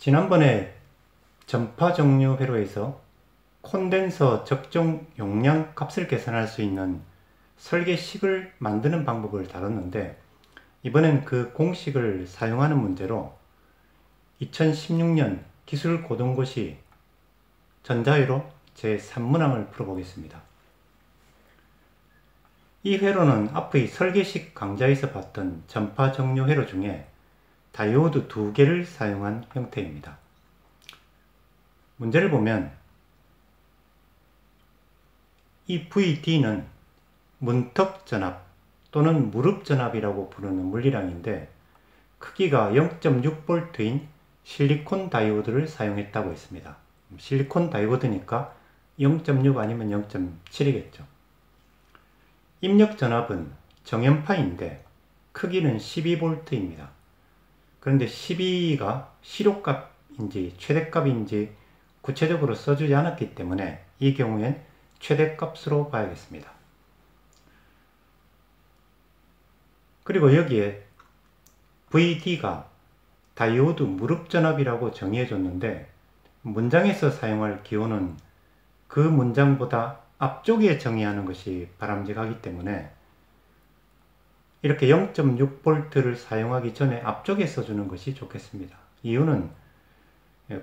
지난번에 전파 종류 회로에서 콘덴서 적정 용량 값을 계산할 수 있는 설계식을 만드는 방법을 다뤘는데, 이번엔 그 공식을 사용하는 문제로 2016년 기술고등고시 전자회로 제3문항을 풀어보겠습니다. 이 회로는 앞의 설계식 강좌에서 봤던 전파 종류 회로 중에 다이오드 2개를 사용한 형태입니다. 문제를 보면 이 VD는 문턱전압 또는 무릎전압이라고 부르는 물리량인데, 크기가 0.6V인 실리콘 다이오드를 사용했다고 했습니다. 실리콘 다이오드니까 0.6 아니면 0.7이겠죠. 입력전압은 정연파인데 크기는 12V입니다. 그런데 12가 실효값인지 최대값인지 구체적으로 써주지 않았기 때문에 이 경우엔 최대값으로 봐야겠습니다. 그리고 여기에 VD가 다이오드 무릎전압이라고 정의해줬는데, 문장에서 사용할 기호는 그 문장보다 앞쪽에 정의하는 것이 바람직하기 때문에 이렇게 0.6V를 사용하기 전에 앞쪽에 써주는 것이 좋겠습니다. 이유는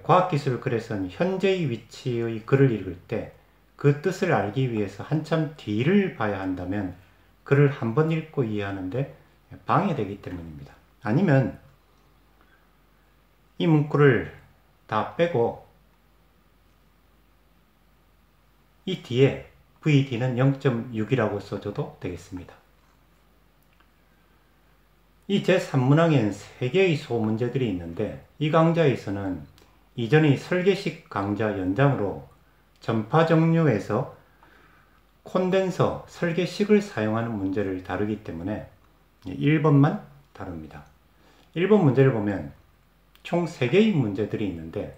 과학기술 글에선 현재의 위치의 글을 읽을 때 그 뜻을 알기 위해서 한참 뒤를 봐야 한다면 글을 한번 읽고 이해하는데 방해되기 때문입니다. 아니면 이 문구를 다 빼고 이 뒤에 VD는 0.6이라고 써줘도 되겠습니다. 이 제3문항엔 3개의 소문제들이 있는데, 이 강좌에서는 이전의 설계식 강좌 연장으로 전파 종류에서 콘덴서 설계식을 사용하는 문제를 다루기 때문에 1번만 다룹니다. 1번 문제를 보면 총 3개의 문제들이 있는데,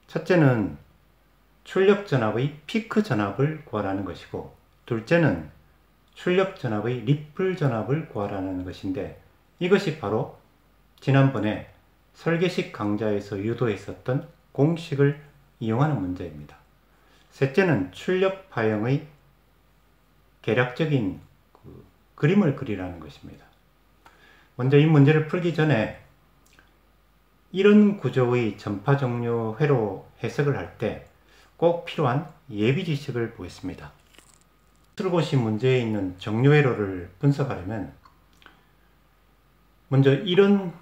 첫째는 출력전압의 피크 전압을 구하라는 것이고, 둘째는 출력전압의 리플 전압을 구하라는 것인데, 이것이 바로 지난번에 설계식 강좌에서 유도했었던 공식을 이용하는 문제입니다. 셋째는 출력 파형의 계략적인 그림을 그리라는 것입니다. 먼저 이 문제를 풀기 전에 이런 구조의 전파 종류 회로 해석을 할 때 꼭 필요한 예비 지식을 보겠습니다. 기술고시 문제에 있는 종류 회로를 분석하려면 먼저 이런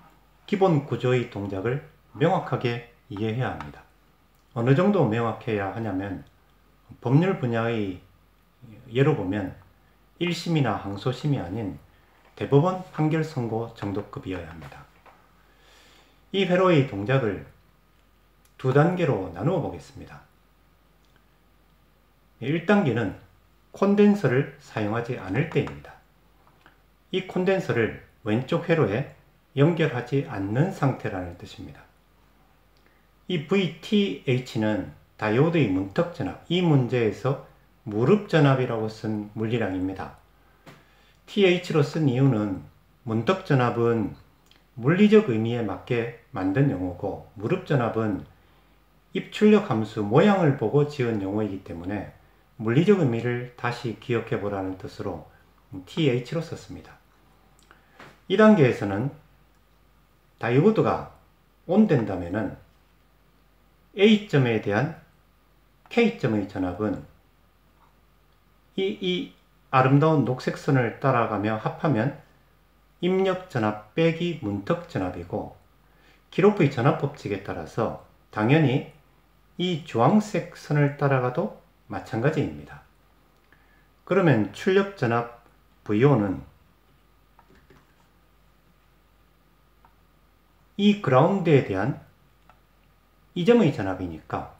기본 구조의 동작을 명확하게 이해해야 합니다. 어느 정도 명확해야 하냐면, 법률 분야의 예로 보면 1심이나 항소심이 아닌 대법원 판결 선고 정도급이어야 합니다. 이 회로의 동작을 두 단계로 나누어 보겠습니다. 1단계는 콘덴서를 사용하지 않을 때입니다. 이 콘덴서를 왼쪽 회로에 연결하지 않는 상태라는 뜻입니다. 이 VTH는 다이오드의 문턱전압, 이 문제에서 무릎전압이라고 쓴 물리량입니다. TH로 쓴 이유는 문턱전압은 물리적 의미에 맞게 만든 용어고, 무릎전압은 입출력 함수 모양을 보고 지은 용어이기 때문에 물리적 의미를 다시 기억해 보라는 뜻으로 TH로 썼습니다. 2단계에서는 다이오드가 ON 된다면 A점에 대한 K점의 전압은 이 아름다운 녹색 선을 따라가며 합하면 입력 전압 빼기 문턱 전압이고, 키로프의 전압 법칙에 따라서 당연히 이 주황색 선을 따라가도 마찬가지입니다. 그러면 출력 전압 VO는 이 그라운드에 대한 이 점의 전압이니까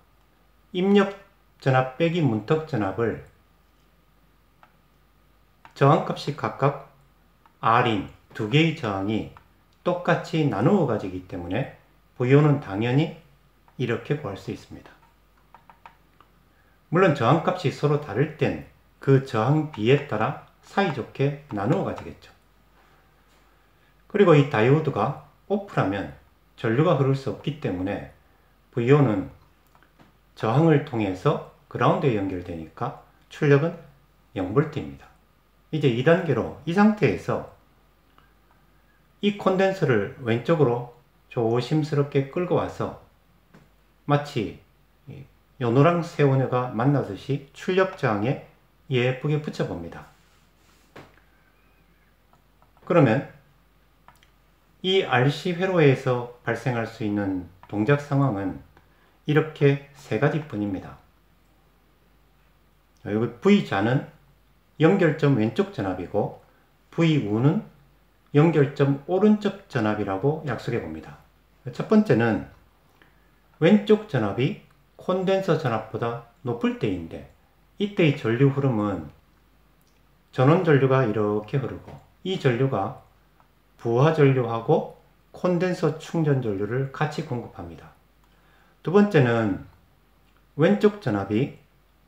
입력 전압 빼기 문턱 전압을 저항값이 각각 R인 두 개의 저항이 똑같이 나누어 가지기 때문에 VO는 당연히 이렇게 구할 수 있습니다. 물론 저항값이 서로 다를 땐 그 저항 비에 따라 사이좋게 나누어 가지겠죠. 그리고 이 다이오드가 오프라면 전류가 흐를 수 없기 때문에 VO는 저항을 통해서 그라운드에 연결되니까 출력은 0V입니다. 이제 2단계로 이 상태에서 이 콘덴서를 왼쪽으로 조심스럽게 끌고 와서 마치 요노랑 세워녀가 만나듯이 출력 저항에 예쁘게 붙여봅니다. 그러면 이 RC 회로에서 발생할 수 있는 동작 상황은 이렇게 세 가지 뿐입니다. 여기 V좌는 연결점 왼쪽 전압이고 V우는 연결점 오른쪽 전압이라고 약속해 봅니다. 첫 번째는 왼쪽 전압이 콘덴서 전압보다 높을 때인데 이때의 전류 흐름은 전원 전류가 이렇게 흐르고 이 전류가 부하 전류하고 콘덴서 충전 전류를 같이 공급합니다. 두 번째는 왼쪽 전압이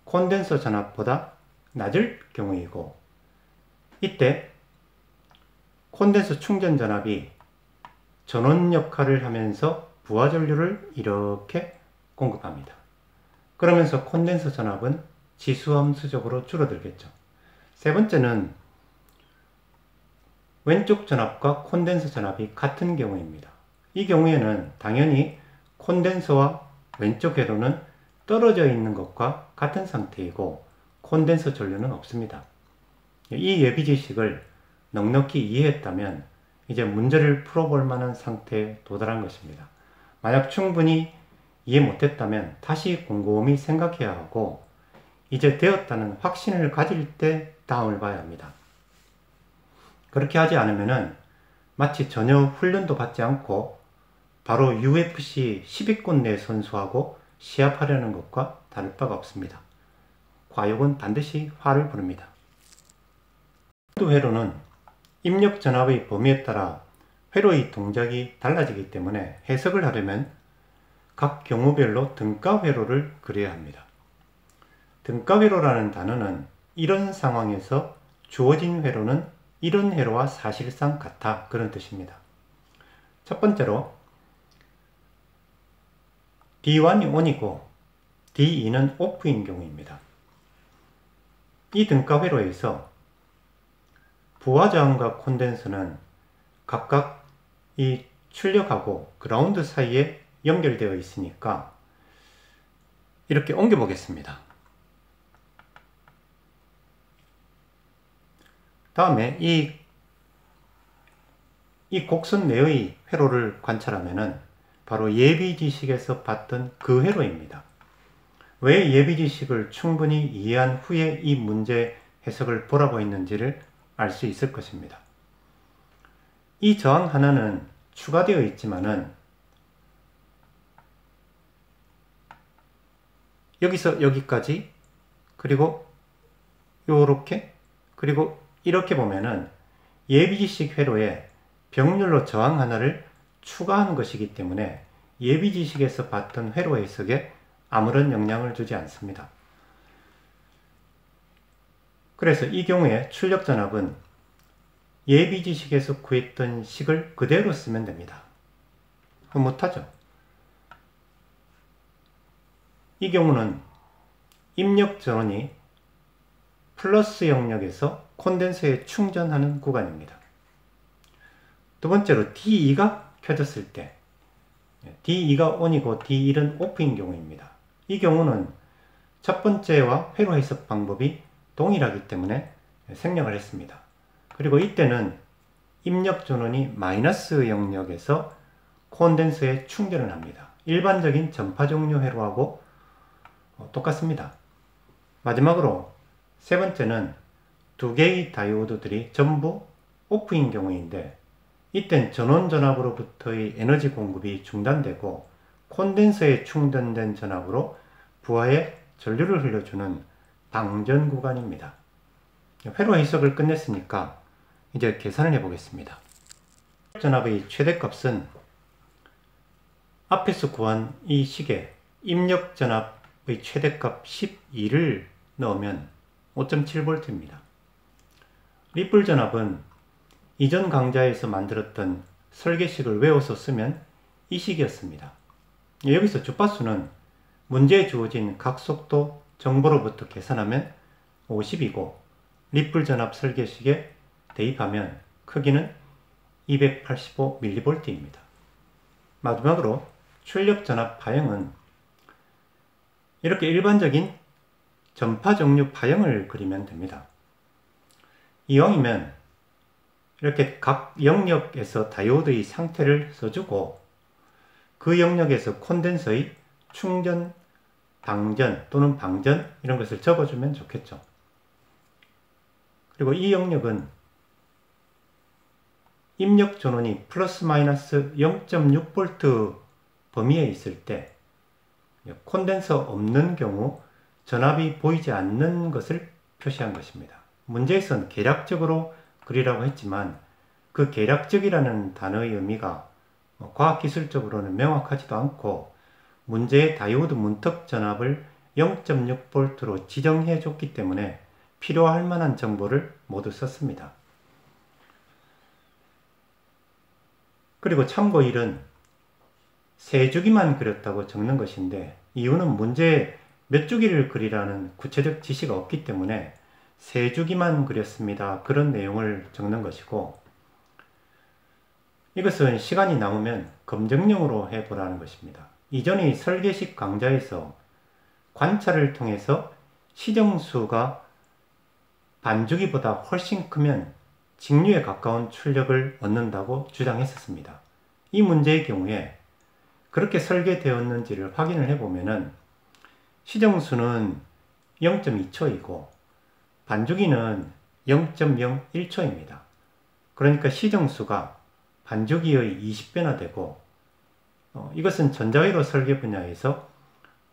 콘덴서 전압보다 낮을 경우이고 이때 콘덴서 충전 전압이 전원 역할을 하면서 부하 전류를 이렇게 공급합니다. 그러면서 콘덴서 전압은 지수함수적으로 줄어들겠죠. 세 번째는 왼쪽 전압과 콘덴서 전압이 같은 경우입니다. 이 경우에는 당연히 콘덴서와 왼쪽 회로는 떨어져 있는 것과 같은 상태이고 콘덴서 전류는 없습니다. 이 예비지식을 넉넉히 이해했다면 이제 문제를 풀어볼 만한 상태에 도달한 것입니다. 만약 충분히 이해 못했다면 다시 곰곰이 생각해야 하고 이제 되었다는 확신을 가질 때 다음을 봐야 합니다. 그렇게 하지 않으면 마치 전혀 훈련도 받지 않고 바로 UFC 10위권 내 선수하고 시합하려는 것과 다를 바가 없습니다. 과욕은 반드시 화를 부릅니다. 회로는 입력 전압의 범위에 따라 회로의 동작이 달라지기 때문에 해석을 하려면 각 경우별로 등가 회로를 그려야 합니다. 등가 회로라는 단어는 이런 상황에서 주어진 회로는 이런 회로와 사실상 같아 그런 뜻입니다. 첫 번째로 D1이 ON이고 D2는 OFF인 경우입니다. 이 등가 회로에서 부하저항과 콘덴서는 각각 이 출력하고 그라운드 사이에 연결되어 있으니까 이렇게 옮겨 보겠습니다. 다음에 이 곡선 내의 회로를 관찰하면은 바로 예비지식에서 봤던 그 회로입니다. 왜 예비지식을 충분히 이해한 후에 이 문제 해석을 보라고 했는지를 알 수 있을 것입니다. 이 저항 하나는 추가되어 있지만은 여기서 여기까지 그리고 요렇게 그리고 이렇게 보면은 예비지식 회로에 병렬로 저항 하나를 추가한 것이기 때문에 예비지식에서 봤던 회로 해석에 아무런 영향을 주지 않습니다. 그래서 이 경우에 출력 전압은 예비지식에서 구했던 식을 그대로 쓰면 됩니다. 흐뭇하죠? 이 경우는 입력 전원이 플러스 영역에서 콘덴서에 충전하는 구간입니다. 두 번째로 D2가 켜졌을 때 D2가 ON이고 D1은 OFF인 경우입니다. 이 경우는 첫 번째와 회로 해석 방법이 동일하기 때문에 생략을 했습니다. 그리고 이때는 입력 전원이 마이너스 영역에서 콘덴서에 충전을 합니다. 일반적인 전파 종료 회로하고 똑같습니다. 마지막으로 세 번째는 두 개의 다이오드들이 전부 오프인 경우인데 이땐 전원 전압으로부터의 에너지 공급이 중단되고 콘덴서에 충전된 전압으로 부하에 전류를 흘려주는 방전 구간입니다. 회로 해석을 끝냈으니까 이제 계산을 해 보겠습니다. 전압의 최대값은 앞에서 구한 이 식에 입력 전압의 최대값 12를 넣으면 5.7V입니다. 리플 전압은 이전 강좌에서 만들었던 설계식을 외워서 쓰면 이 식이었습니다. 여기서 주파수는 문제에 주어진 각속도 정보로부터 계산하면 50이고 리플 전압 설계식에 대입하면 크기는 285mV입니다. 마지막으로 출력 전압 파형은 이렇게 일반적인 전파 종류 파형을 그리면 됩니다. 이왕이면 이렇게 각 영역에서 다이오드의 상태를 써주고 그 영역에서 콘덴서의 충전, 당전 또는 방전 이런 것을 적어주면 좋겠죠. 그리고 이 영역은 입력 전원이 플러스 마이너스 0.6V 범위에 있을 때 콘덴서 없는 경우 전압이 보이지 않는 것을 표시한 것입니다. 문제에서는 계략적으로 그리라고 했지만 그 계략적이라는 단어의 의미가 과학기술적으로는 명확하지도 않고 문제의 다이오드 문턱 전압을 0.6V로 지정해 줬기 때문에 필요할 만한 정보를 모두 썼습니다. 그리고 참고 1은 세 주기만 그렸다고 적는 것인데 이유는 문제에 몇 주기를 그리라는 구체적 지시가 없기 때문에 세 주기만 그렸습니다. 그런 내용을 적는 것이고 이것은 시간이 남으면 검증용으로 해보라는 것입니다. 이전의 설계식 강좌에서 관찰을 통해서 시정수가 반주기보다 훨씬 크면 직류에 가까운 출력을 얻는다고 주장했었습니다. 이 문제의 경우에 그렇게 설계되었는지를 확인을 해보면 시정수는 0.2초이고 반주기는 0.01초입니다. 그러니까 시정수가 반주기의 20배나 되고 이것은 전자회로 설계 분야에서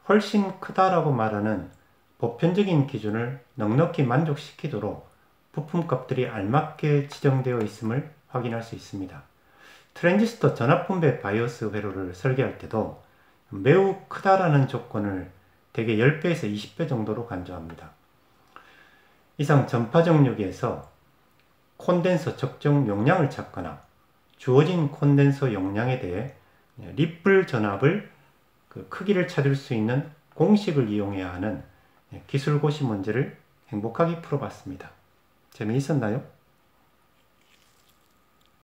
훨씬 크다라고 말하는 보편적인 기준을 넉넉히 만족시키도록 부품값들이 알맞게 지정되어 있음을 확인할 수 있습니다. 트랜지스터 전압분배 바이오스 회로를 설계할 때도 매우 크다라는 조건을 대개 10배에서 20배 정도로 간주합니다. 이상 전파 정류기에서 콘덴서 적정 용량을 찾거나 주어진 콘덴서 용량에 대해 리플 전압을 크기를 찾을 수 있는 공식을 이용해야 하는 기술고시 문제를 행복하게 풀어봤습니다. 재미있었나요?